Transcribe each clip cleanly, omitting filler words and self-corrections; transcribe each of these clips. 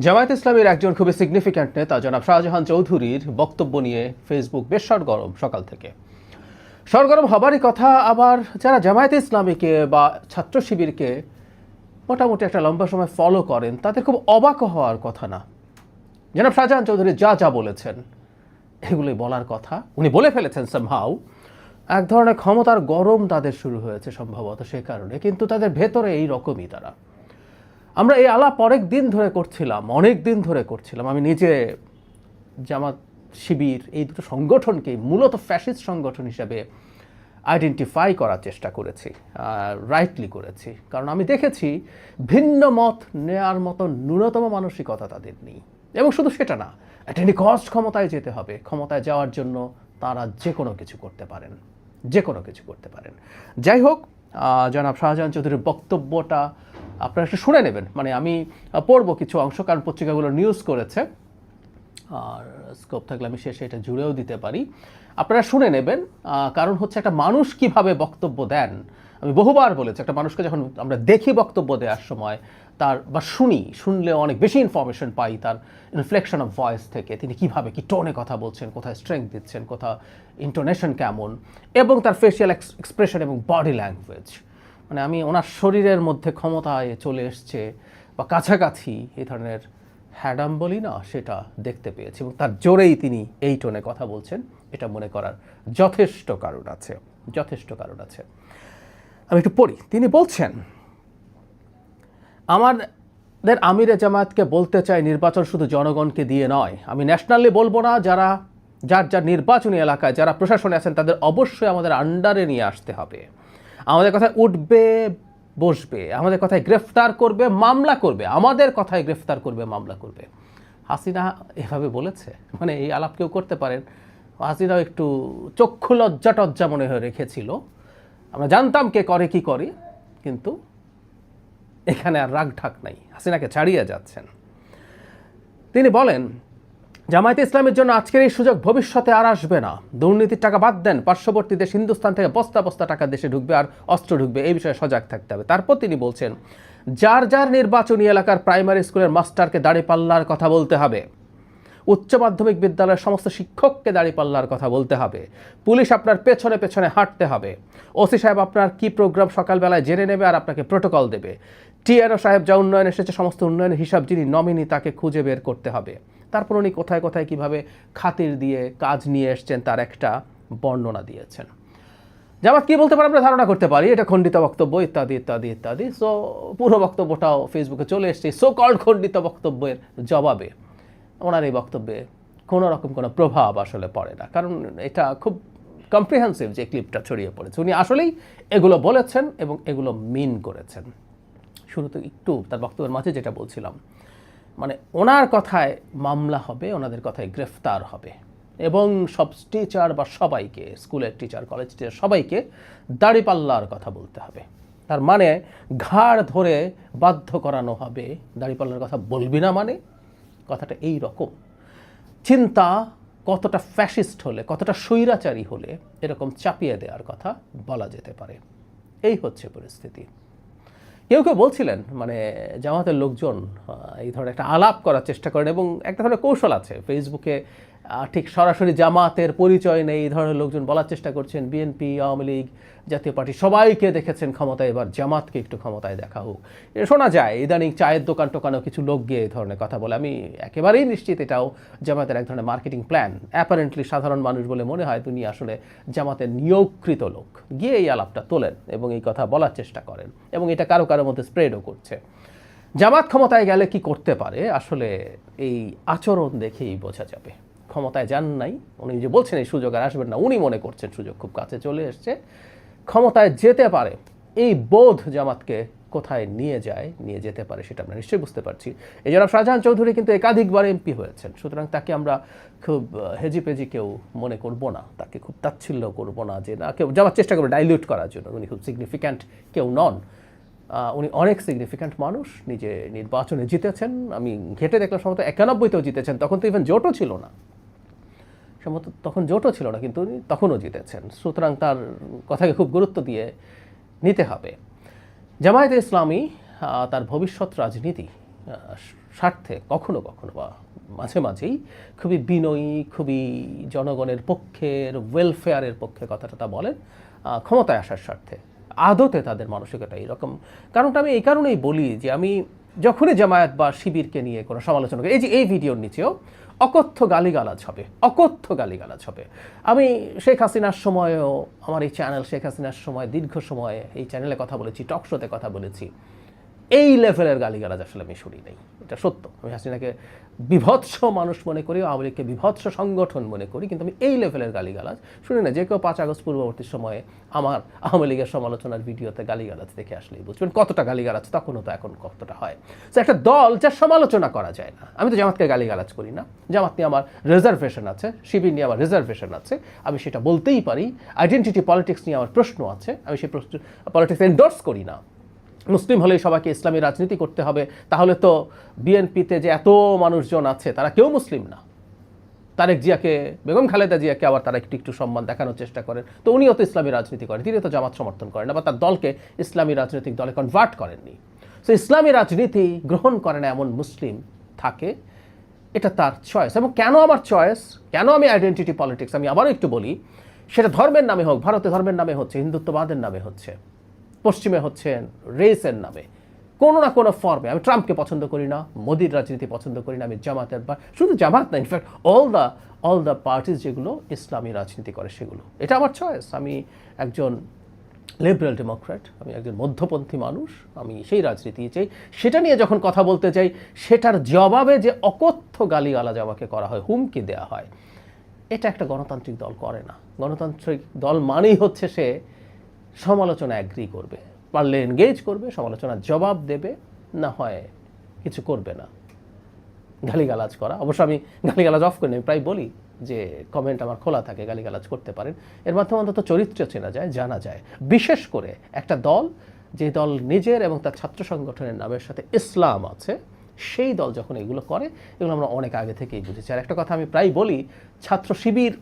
জামায়াত ইসলামীর একজন খুবই সিগনিফিক্যান্ট নেতা জনাব শাহজাহান চৌধুরীর বক্তব্য নিয়ে ফেসবুক বেশ সরগরম সকাল থেকে। সরগরম হবারই কথা। আবার যারা জামায়াত ইসলামীকে বা ছাত্র শিবিরকে মোটামুটি একটা লম্বা সময় ফলো করেন তাদের খুব অবাক হওয়ার কথা না। জনাব শাহজাহান চৌধুরী যা যা বলেছেন এগুলোই বলার কথা, উনি বলে ফেলেছেন সামহাউ। এক ধরনের ক্ষমতার গরম তাদের শুরু হয়েছে সম্ভবত সে কারণে, কিন্তু তাদের ভেতরে এই রকমই তারা। আমরা এই আলাপ অনেক দিন ধরে করছিলাম। আমি নিজে জামাত শিবির এই দুটো সংগঠনকে মূলত ফ্যাসিস্ট সংগঠন হিসাবে আইডেন্টিফাই করার চেষ্টা করেছি, রাইটলি করেছি। কারণ আমি দেখেছি ভিন্ন মত নেয়ার মতো ন্যূনতম মানসিকতা তাদের নেই। এবং শুধু সেটা না, অ্যাট এনি কস্ট ক্ষমতায় যেতে হবে। ক্ষমতায় যাওয়ার জন্য তারা যে কোনো কিছু করতে পারেন। যাই হোক, জনাব শাহজাহান চৌধুরীর বক্তব্যটা আপনারা একটু শুনে নেবেন। মানে আমি পড়বো কিছু অংশ, কারণ পত্রিকাগুলো নিউজ করেছে, আর স্কোপ থাকলে আমি শেষে এটা জুড়েও দিতে পারি। আপনারা শুনে নেবেন। কারণ হচ্ছে একটা মানুষ কিভাবে বক্তব্য দেন, আমি বহুবার বলেছি, একটা মানুষকে যখন আমরা দেখি বক্তব্য দেওয়ার সময় তার বা শুনলে অনেক বেশি ইনফরমেশন পাই তার ইনফ্লেকশন অফ ভয়েস থেকে। তিনি কিভাবে কি টোনে কথা বলছেন, কোথায় স্ট্রেংথ দিচ্ছেন, কোথাও ইন্টোনেশন কেমন, এবং তার ফেসিয়াল এক্সপ্রেশন এবং বডি ল্যাঙ্গুয়েজ। মানে আমি ওনার শরীরের মধ্যে ক্ষমতায় চলে এসছে বা কাছাকাছি এই ধরনের হ্যাডাম বলি না, সেটা দেখতে পেয়েছি। এবং তার জোরেই তিনি এই টোনে কথা বলছেন, এটা মনে করার যথেষ্ট কারণ আছে। আমি একটু পড়ি। তিনি বলছেন, আমাদের আমিরে জামায়াতকে বলতে চাই, নির্বাচন শুধু জনগণকে দিয়ে নয়। আমি ন্যাশনালি বলবো না, যার নির্বাচনী এলাকায় যারা প্রশাসনে আছেন তাদের অবশ্যই আমাদের আন্ডারে নিয়ে আসতে হবে। আমাদের কথায় উঠবে বসবে, আমাদের কথায় গ্রেফতার করবে, মামলা করবে, আমাদের কথায় গ্রেফতার করবে, মামলা করবে। হাসিনা এভাবে বলেছে, মানে এই আলাপ কেউ করতে পারেন? হাসিনাও একটু চক্ষু লজ্জা মনে হয়ে রেখেছিল। আমরা জানতাম কে করে কি করে, কিন্তু এখানে আর রাগ ঢাক নাই, হাসিনাকে ছাড়িয়ে যাচ্ছেন। তিনি বলেন, জামায়াতে ইসলামের জন্য আজকের এই সুযোগ ভবিষ্যতে আর আসবে না। দুর্নীতির টাকা বাদ দেন, পার্শ্ববর্তী দেশ হিন্দুস্তান থেকে বস্তা বস্তা টাকা দেশে ঢুকবে আর অস্ত্র ঢুকবে, এই বিষয়ে সজাগ থাকতে হবে। তারপর তিনি বলছেন, যার নির্বাচনী এলাকার প্রাইমারি স্কুলের মাস্টারকে দাঁড়িপাল্লার কথা বলতে হবে, উচ্চ মাধ্যমিক বিদ্যালয়ের সমস্ত শিক্ষককে দাঁড়িপাল্লার কথা বলতে হবে, পুলিশ আপনার পেছনে হাঁটতে হবে, ওসি সাহেব আপনার কি প্রোগ্রাম সকালবেলায় জেনে নেবে আর আপনাকে প্রোটোকল দেবে, টিআরও সাহেব যা উন্নয়ন এসেছে সমস্ত উন্নয়নের হিসাব যিনি নমিনি তাকে খুঁজে বের করতে হবে। তারপর উনি কোথায় কীভাবে খাতির দিয়ে কাজ নিয়ে এসছেন তার একটা বর্ণনা দিয়েছেন। জামাত কী বলতে পারে আমরা ধারণা করতে পারি, এটা খণ্ডিত বক্তব্য ইত্যাদি। সো পুরো বক্তব্যটাও ফেসবুকে চলে এসছে সো কল্ড খণ্ডিত বক্তব্যের জবাবে। ওনার এই বক্তব্যে কোনো রকম কোনো প্রভাব আসলে পড়ে না, কারণ এটা খুব কম্প্রিহেন্সিভ যে ক্লিপটা ছড়িয়ে পড়েছে। উনি আসলেই এগুলো বলেছেন এবং এগুলো মিন করেছেন। শুরুতে একটু তার বক্তব্যের মাঝে যেটা বলছিলাম, মানে ওনার কথায় মামলা হবে, ওনাদের কথায় গ্রেফতার হবে, এবং সব টিচার বা সবাইকে, স্কুলের টিচার, কলেজ টিচার সবাইকে দাড়িপাল্লার কথা বলতে হবে। তার মানে ঘাড় ধরে বাধ্য করানো হবে, দাড়িপাল্লার কথা বলবি না মানে। কথাটা এই রকম। চিন্তা কতটা ফ্যাসিস্ট হলে, কতটা স্বৈরাচারী হলে এরকম চাপিয়ে দেওয়ার কথা বলা যেতে পারে। এই হচ্ছে পরিস্থিতি। কেউ বলছিলেন, মানে জামাতের লোকজন এই ধরনের একটা আলাপ করার চেষ্টা করেন, এবং একটা ধরনের কৌশল আছে ফেসবুকে, ঠিক সরাসরি জামাতের পরিচয় নেই এই ধরনের লোকজন বলার চেষ্টা করছেন, বিএনপি, আওয়ামী লীগ, জাতীয় পার্টি সবাইকে দেখেছেন ক্ষমতায়, এবার জামাতকে একটু ক্ষমতায় দেখা হোক। শোনা যায় ইদানিং চায়ের টোকানেও কিছু লোক গিয়ে এই ধরনের কথা বলে। আমি একেবারেই নিশ্চিত এটাও জামাতের এক ধরনের মার্কেটিং প্ল্যান। অ্যাপারেন্টলি সাধারণ মানুষ বলে মনে হয় তিনি আসলে জামাতের নিয়োগকৃত লোক, গিয়ে এই আলাপটা তোলেন এবং এই কথা বলার চেষ্টা করেন, এবং এটা কারো মধ্যে স্প্রেডও করছে। জামাত ক্ষমতায় গেলে কি করতে পারে আসলে এই আচরণ দেখেই বোঝা যাবে। ক্ষমতায় যান নাই, উনি যে বলছেন এই সুযোগ আর আসবেন না, উনি মনে করছেন সুযোগ খুব কাছে চলে এসছে, ক্ষমতায় যেতে পারে। এই বোধ জামাতকে কোথায় নিয়ে যেতে পারে সেটা আমরা নিশ্চয়ই বুঝতে পারছি। এই জনাব শাহজাহান চৌধুরী কিন্তু একাধিকবার এমপি হয়েছেন, সুতরাং তাকে আমরা খুব হেজিপেজি কেউ মনে করব না, তাকে খুব তাচ্ছিল্য করব না, যে না কেউ জামাত চেষ্টা করবে ডাইলিউট করার জন্য। উনি খুব সিগনিফিক্যান্ট কেউ নন, উনি অনেক সিগনিফিক্যান্ট মানুষ, নিজে নির্বাচনে জিতেছেন। আমি ঘেটে দেখলাম সম্ভবত 91তেও জিতেছেন, তখন তো ইভেন জোটও ছিল না, কিন্তু উনি তখনও জিতেছেন। সুতরাং তার কথাকে খুব গুরুত্ব দিয়ে নিতে হবে। জামায়াতে ইসলামী তার ভবিষ্যৎ রাজনীতি স্বার্থে কখনো কখনো বা মাঝে মাঝেই খুবই বিনয়ী, খুবই জনগণের পক্ষের, ওয়েলফেয়ারের পক্ষে কথাটা বলেন ক্ষমতায় আসার স্বার্থে। আদতে তাদের মানসিকতা এইরকম। কারণটা আমি এই কারণেই বলি যে আমি যখনই জামায়াত বা শিবিরকে নিয়ে কোনো সমালোচনা করি, এই যে এই ভিডিওর নিচেও অকথ্য গালিগালাজ হবে, অকথ্য গালিগালাজ হবে। আমি শেখ হাসিনার সময়ও আমার এই চ্যানেল, শেখ হাসিনার সময় দীর্ঘ সময় এই চ্যানেলে কথা বলেছি, টক শোতে কথা বলেছি, এই লেভেলের গালিগালাজ আসলে আমি শুনি নাই, এটা সত্য। আমি হাসিনাকে বিভৎস মানুষ মনে করি, আওয়ামী লীগকে বিভৎস সংগঠন মনে করি, কিন্তু আমি এই লেভেলের গালিগালাজ শুনি না। যে কেউ 5 আগস্ট পূর্ববর্তী সময়ে আমার আওয়ামী লীগের সমালোচনার ভিডিওতে গালিগালাজ দেখে আসলেই বুঝবেন কতটা গালিগালাজ তখনও তো এখন কতটা হয়। তো একটা দল যার সমালোচনা করা যায় না, আমি তো জামাতকে গালিগালাজ করি না, জামাত নিয়ে আমার রিজার্ভেশন আছে, শিবির নিয়ে আমার রিজার্ভেশন আছে, আমি সেটা বলতেই পারি। আইডেন্টিটি পলিটিক্স নিয়ে আমার প্রশ্ন আছে, আমি সেই পলিটিক্স এন্ডোর্স করি না। মুসলিম হলেই সবাইকে ইসলামী রাজনীতি করতে হবে, তাহলে তো বিএনপিতে যে এত মানুষজন আছে তারা কেউ মুসলিম না। তারেক জিয়াকে, বেগম খালেদা জিয়াকে আবার তারা একটু একটু সম্মান দেখানোর চেষ্টা করেন, তো উনিও তো ইসলামী রাজনীতি করেন, তিনি তো জামাত সমর্থন করেন না বা তার দলকে ইসলামী রাজনৈতিক দলে কনভার্ট করেননি। সো ইসলামী রাজনীতি গ্রহণ করে না এমন মুসলিম থাকে, এটা তার চয়েস। এবং কেন আমার চয়েস, কেন আমি আইডেন্টিটি পলিটিক্স, আমি আবারও একটু বলি, সেটা ধর্মের নামে হোক, ভারতে ধর্মের নামে হচ্ছে, হিন্দুত্ববাদের নামে হচ্ছে, পশ্চিমে হচ্ছে রেসের নামে, কোনো না কোনো ফর্মে। আমি ট্রাম্পকে পছন্দ করি না, মোদির রাজনীতি পছন্দ করি না, আমি জামাতের, বা শুধু জামাত না, ইনফ্যাক্ট অল দ্য পার্টিস যেগুলো ইসলামী রাজনীতি করে সেগুলো, এটা আমার চয়েস। আমি একজন লিবারেল ডেমোক্র্যাট, আমি একজন মধ্যপন্থী মানুষ, আমি সেই রাজনীতি চাই। সেটা নিয়ে যখন কথা বলতে চাই, সেটার জবাবে যে অকথ্য গালিগালাজ আমাকে করা হয়, হুমকি দেওয়া হয়, এটা একটা গণতান্ত্রিক দল করে না। গণতান্ত্রিক দল মানেই হচ্ছে সে সমালোচনা অ্যাগ্রি করবে, পারলে এনগেজ করবে, সমালোচনার জবাব দেবে, না হয় কিছু করবে না। গালিগালাজ করা, অবশ্য আমি গালিগালাজ অফ করি না, আমি প্রায় বলি যে কমেন্ট আমার খোলা থাকে, গালিগালাজ করতে পারেন, এর মাধ্যমে অন্তত চরিত্র চেনা যায়, জানা যায়। বিশেষ করে একটা দল, যে দল নিজের এবং তার ছাত্র সংগঠনের নামের সাথে ইসলাম আছে, সেই দল যখন এগুলো করে, এগুলো আমরা অনেক আগে থেকেই বুঝেছি। আর একটা কথা আমি প্রায় বলি, ছাত্র শিবির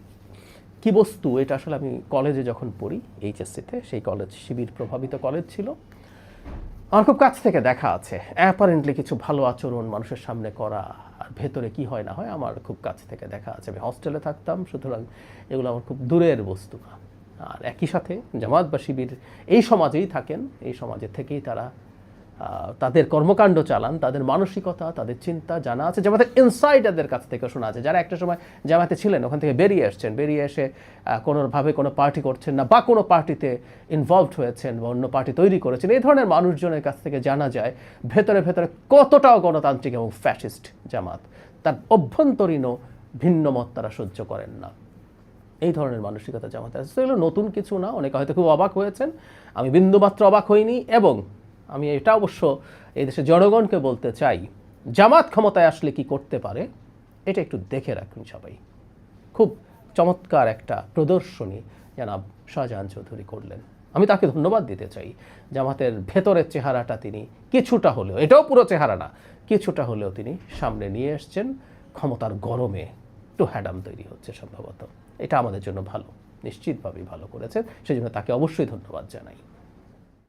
কি বস্তু, এটা আসলে আমি কলেজে যখন পড়ি, এইচএসসিতে, সেই কলেজ শিবির প্রভাবিত কলেজ ছিল, আমার খুব কাছ থেকে দেখা আছে। অ্যাপারেন্টলি কিছু ভালো আচরণ মানুষের সামনে করা, আর ভেতরে কি হয় না হয় আমার খুব কাছ থেকে দেখা আছে। আমি হস্টেলে থাকতাম, সুতরাং এগুলো আমার খুব দূরের বস্তু না। আর একই সাথে জামাত বা শিবির এই সমাজেই থাকেন, এই সমাজে থেকেই তারা তাদের কর্মকাণ্ড চালান, তাদের মানসিকতা, তাদের চিন্তা জানা আছে। জামাতের ইনসাইডারদের কাছ থেকে শোনা আছে, যারা একটা সময় জামাতে ছিলেন, ওখান থেকে বেরিয়ে আসছেন, বেরিয়ে এসে কোনোভাবে কোনো পার্টি করছেন না বা কোনো পার্টিতে ইনভলভড হয়েছেন বা অন্য পার্টি তৈরি করেছেন, এই ধরনের মানুষজনের কাছ থেকে জানা যায় ভেতরে ভেতরে কতটাও গণতান্ত্রিক এবং ফ্যাসিস্ট জামাত। তার অভ্যন্তরীণও ভিন্ন মত তারা সহ্য করেন না, এই ধরনের মানসিকতা জামাতে আছে। এগুলো নতুন কিছু না, অনেকে হয়তো খুব অবাক হয়েছেন, আমি বিন্দুমাত্র অবাক হইনি। এবং আমি এটা অবশ্য এই দেশের জনগণকে বলতে চাই, জামাত ক্ষমতায় আসলে কি করতে পারে এটা একটু দেখে রাখুন সবাই। খুব চমৎকার একটা প্রদর্শনী জনাব শাহজাহান চৌধুরী করলেন, আমি তাকে ধন্যবাদ দিতে চাই। জামাতের ভেতরের চেহারাটা তিনি কিছুটা হলেও, এটাও পুরো চেহারা না, কিছুটা হলেও তিনি সামনে নিয়ে এসছেন। ক্ষমতার গরমে একটু হ্যাডাম তৈরি হচ্ছে সম্ভবত, এটা আমাদের জন্য ভালো, নিশ্চিতভাবেই ভালো করেছেন, সেজন্য তাকে অবশ্যই ধন্যবাদ জানাই।